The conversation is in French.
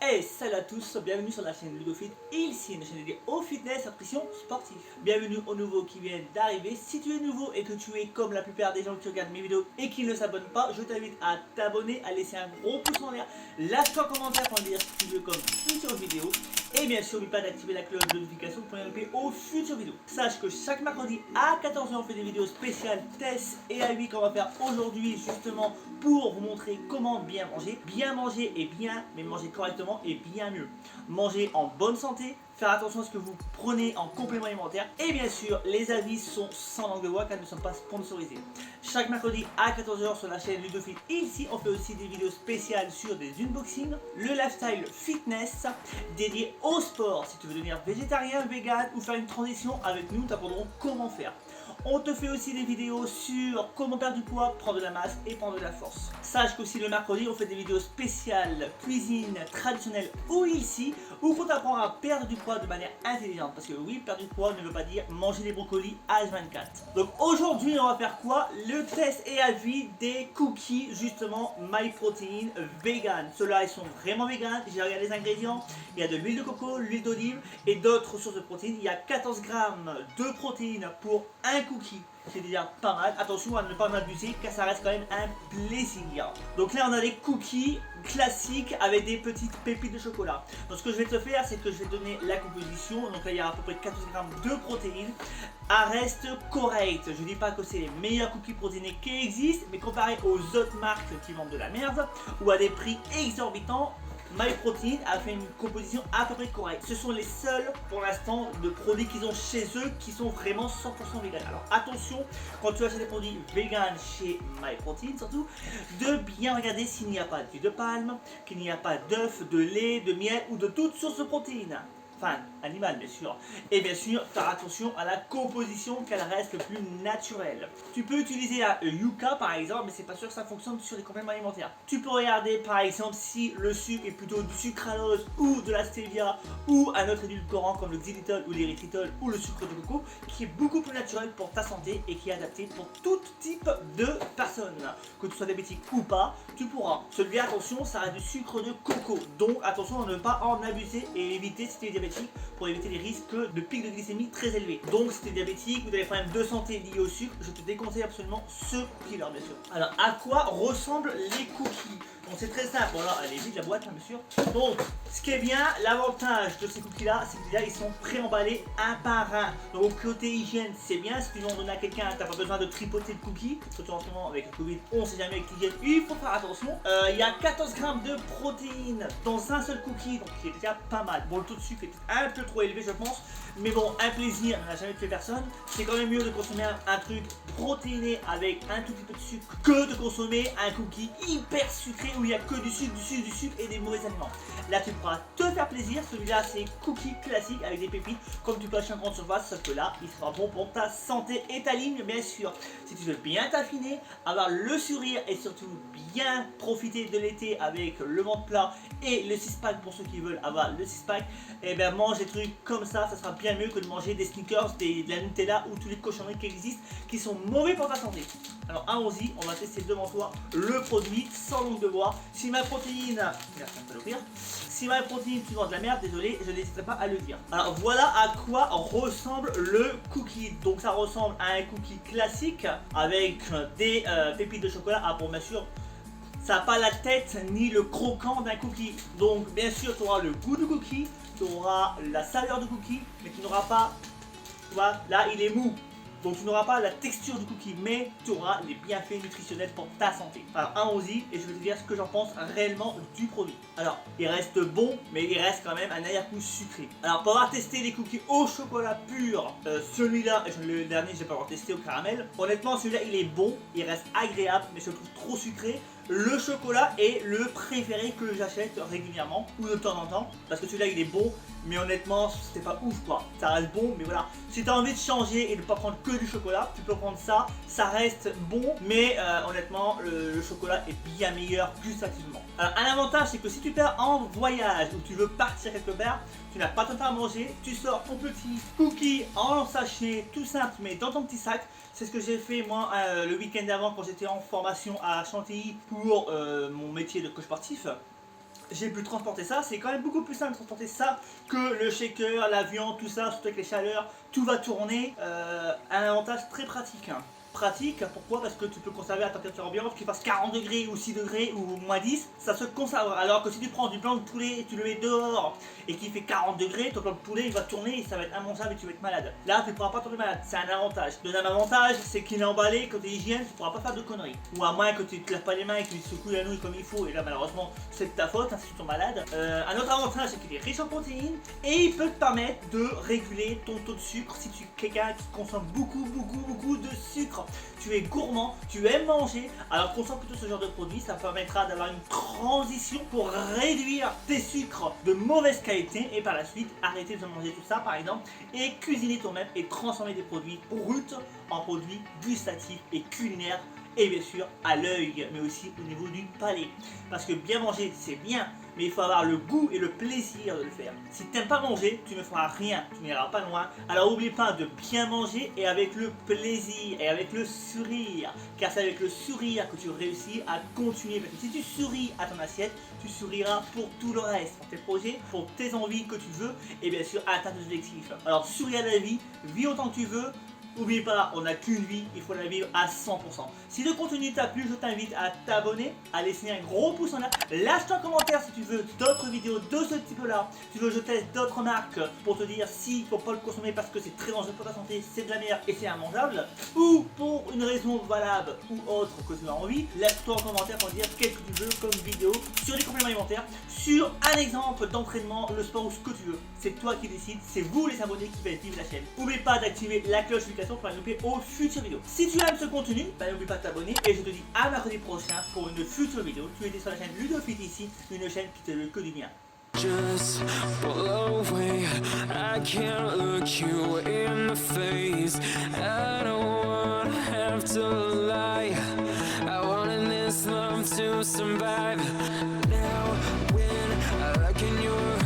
Hey, salut à tous, bienvenue sur la chaîne Ludofit. Ici, une chaîne dédiée au fitness, à nutrition sportive. Bienvenue aux nouveaux qui viennent d'arriver. Si tu es nouveau et que tu es comme la plupart des gens qui regardent mes vidéos et qui ne s'abonnent pas, je t'invite à t'abonner, à laisser un gros pouce en l'air, lâche-toi un commentaire pour me dire ce que tu veux comme future vidéo. Et bien sûr, n'oublie pas d'activer la cloche de notification pour ne louper aux futures vidéos. Sache que chaque mercredi à 14h, on fait des vidéos spéciales tests et avis qu'on va faire aujourd'hui justement pour vous montrer comment bien manger et bien, mais manger correctement et bien mieux. Manger en bonne santé, faire attention à ce que vous prenez en complément alimentaire et bien sûr, les avis sont sans langue de bois car ils ne sont pas sponsorisés. Chaque mercredi à 14h sur la chaîne Ludofit. Et ici, on fait aussi des vidéos spéciales sur des unboxings, le lifestyle fitness dédié au sport. Si tu veux devenir végétarien, vegan ou faire une transition avec nous, nous t'apprendrons comment faire. On te fait aussi des vidéos sur comment perdre du poids, prendre de la masse et prendre de la force. Sache qu'aussi le mercredi, on fait des vidéos spéciales cuisine traditionnelle ou ici, où on t'apprend à perdre du poids de manière intelligente. Parce que oui, perdre du poids ne veut pas dire manger des brocolis H24. Donc aujourd'hui, on va faire quoi? Le test et avis des cookies, justement, MyProtein vegan. Ceux-là, ils sont vraiment vegan. J'ai regardé les ingrédients. Il y a de l'huile de coco, l'huile d'olive et d'autres sources de protéines. Il y a 14 grammes de protéines pour un cookie. C'est déjà pas mal. Attention à ne pas en abuser car ça reste quand même un plaisir. Donc là on a des cookies classiques avec des petites pépites de chocolat. Donc ce que je vais te faire, c'est que je vais te donner la composition. Donc là il y a à peu près 14 grammes de protéines. À reste correct. Je dis pas que c'est les meilleurs cookies protéinés qui existent, mais comparé aux autres marques qui vendent de la merde ou à des prix exorbitants, MyProtein a fait une composition à peu près correcte. Ce sont les seuls pour l'instant de produits qu'ils ont chez eux qui sont vraiment 100% vegan. Alors attention, quand tu achètes des produits vegan chez MyProtein surtout, de bien regarder s'il n'y a pas d'huile de palme, qu'il n'y a pas d'œufs, de lait, de miel ou de toute source de protéines. Enfin, animal bien sûr. Et bien sûr, faire attention à la composition qu'elle reste le plus naturelle. Tu peux utiliser la Yucca par exemple, mais c'est pas sûr que ça fonctionne sur les compléments alimentaires. Tu peux regarder par exemple si le sucre est plutôt du sucralose ou de la stevia ou un autre édulcorant comme le xylitol ou l'érythritol ou le sucre de coco qui est beaucoup plus naturel pour ta santé et qui est adapté pour tout type de personnes. Que tu sois diabétique ou pas, tu pourras. Celui-là, attention, ça reste du sucre de coco. Donc attention à ne pas en abuser et éviter si tu es diabétique pour éviter les risques de pics de glycémie très élevés. Donc si tu es diabétique ou tu as des problèmes de santé liés au sucre, je te déconseille absolument ce cookie-là bien sûr. Alors à quoi ressemblent les cookies? Donc c'est très simple, bon là elle est vide la boîte là bien sûr. Donc ce qui est bien, l'avantage de ces cookies là, c'est que déjà ils sont pré-emballés un par un. Donc côté hygiène c'est bien, si tu veux en donner à quelqu'un, tu n'as pas besoin de tripoter le cookie. Surtout en ce moment avec le Covid, on sait jamais avec l'hygiène, il faut faire attention. Il y a 14 grammes de protéines dans un seul cookie, donc qui est déjà pas mal. Bon le taux de sucre est un peu trop élevé je pense, mais bon un plaisir n'a jamais tué personne. C'est quand même mieux de consommer un truc protéiné avec un tout petit peu de sucre que de consommer un cookie hyper sucré où il n'y a que du sucre et des mauvais aliments. Là tu pourras te faire plaisir, celui-là c'est cookie classique avec des pépites comme tu peux acheter en grande surface, sauf que là il sera bon pour ta santé et ta ligne bien sûr. Si tu veux bien t'affiner, avoir le sourire et surtout bien profiter de l'été avec le ventre plat et le 6-pack pour ceux qui veulent avoir le 6-pack, et bien mange des trucs comme ça sera bien mieux que de manger des sneakers, de la Nutella ou tous les cochonneries qui existent qui sont mauvais pour ta santé. Alors allons-y, on va tester devant toi le produit sans langue de bois. Si MyProtein, si MyProtein tu vends de la merde, désolé, je n'hésiterai pas à le dire. Alors voilà à quoi ressemble le cookie. Donc ça ressemble à un cookie classique avec des pépites de chocolat. Ah bon bien sûr, ça n'a pas la tête ni le croquant d'un cookie. Donc bien sûr tu auras le goût du cookie, tu auras la saveur du cookie, mais tu n'auras pas, tu vois, là il est mou. Donc tu n'auras pas la texture du cookie, mais tu auras les bienfaits nutritionnels pour ta santé. Alors allons-y et je vais te dire ce que j'en pense réellement du produit. Alors il reste bon, mais il reste quand même un arrière-goût sucré. Alors pour avoir testé les cookies au chocolat pur, celui-là, le dernier je n'ai pas encore testé au caramel. Honnêtement celui-là il est bon, il reste agréable, mais je le trouve trop sucré. Le chocolat est le préféré que j'achète régulièrement ou de temps en temps parce que celui-là il est bon, mais honnêtement c'était pas ouf quoi. Ça reste bon, mais voilà, si tu as envie de changer et de ne pas prendre que du chocolat, tu peux prendre ça, ça reste bon, mais honnêtement le chocolat est bien meilleur gustativement. Alors un avantage c'est que si tu pars en voyage ou tu veux partir quelque part, tu n'as pas de temps à manger, tu sors ton petit cookie en sachet tout simple mais dans ton petit sac. C'est ce que j'ai fait moi le week-end d'avant quand j'étais en formation à Chantilly pour mon métier de coach sportif. j'ai pu transporter ça. C'est quand même beaucoup plus simple de transporter ça que le shaker, la viande, tout ça, surtout avec les chaleurs, tout va tourner. Un avantage très pratique. Pratique, pourquoi? Parce que tu peux conserver à température ambiante, qu'il fasse 40 degrés ou 6 degrés ou moins 10, ça se conserve. Alors que si tu prends du blanc de poulet et tu le mets dehors et qu'il fait 40 degrés, ton blanc de poulet il va tourner et ça va être immangeable et tu vas être malade. Là, tu ne pourras pas tomber malade, c'est un avantage. Deuxième avantage, c'est qu'il est emballé, côté hygiène, tu ne pourras pas faire de conneries. Ou à moins que tu ne te laves pas les mains et que tu secoues la nouille comme il faut, et là malheureusement c'est de ta faute, hein, si tu tombes malade. Un autre avantage, c'est qu'il est riche en protéines et il peut te permettre de réguler ton taux de sucre si tu es quelqu'un qui consomme beaucoup de sucre. Tu es gourmand, tu aimes manger, alors consomme plutôt ce genre de produit, ça permettra d'avoir une transition pour réduire tes sucres de mauvaise qualité et par la suite arrêter de manger tout ça par exemple et cuisiner toi-même et transformer des produits bruts en produits gustatifs et culinaires et bien sûr à l'œil mais aussi au niveau du palais. Parce que bien manger c'est bien, mais il faut avoir le goût et le plaisir de le faire. Si tu n'aimes pas manger, tu ne feras rien, tu n'iras pas loin. Alors n'oublie pas de bien manger et avec le plaisir et avec le sourire. Car c'est avec le sourire que tu réussis à continuer. Parce que si tu souris à ton assiette, tu souriras pour tout le reste, pour tes projets, pour tes envies que tu veux et bien sûr atteindre tes objectifs. Alors souris à la vie, vis autant que tu veux. N'oublie pas, on n'a qu'une vie, il faut la vivre à 100%. Si le contenu t'a plu, je t'invite à t'abonner, à laisser un gros pouce en l'air. Lâche-toi un commentaire si tu veux d'autres vidéos de ce type-là. Tu veux que je teste d'autres marques pour te dire s'il ne faut pas le consommer parce que c'est très dangereux pour ta santé, c'est de la merde et c'est immangeable. Ou pour une raison valable ou autre que tu as envie, lâche-toi en commentaire pour dire qu'est-ce que tu veux comme vidéo sur les compléments alimentaires, sur un exemple d'entraînement, le sport ou ce que tu veux. C'est toi qui décides, c'est vous les abonnés qui faites vivre la chaîne. N'oublie pas d'activer la cloche pour ne louper aux futures vidéos. Si tu aimes ce contenu, n'oublie pas de t'abonner et je te dis à mercredi prochain pour une future vidéo. Tu étais sur la chaîne Ludofit ici, une chaîne qui te veut que du bien. Just blow away. I can't look you in the face. I don't wanna have to lie. I wanted this love to survive. Now when I look in your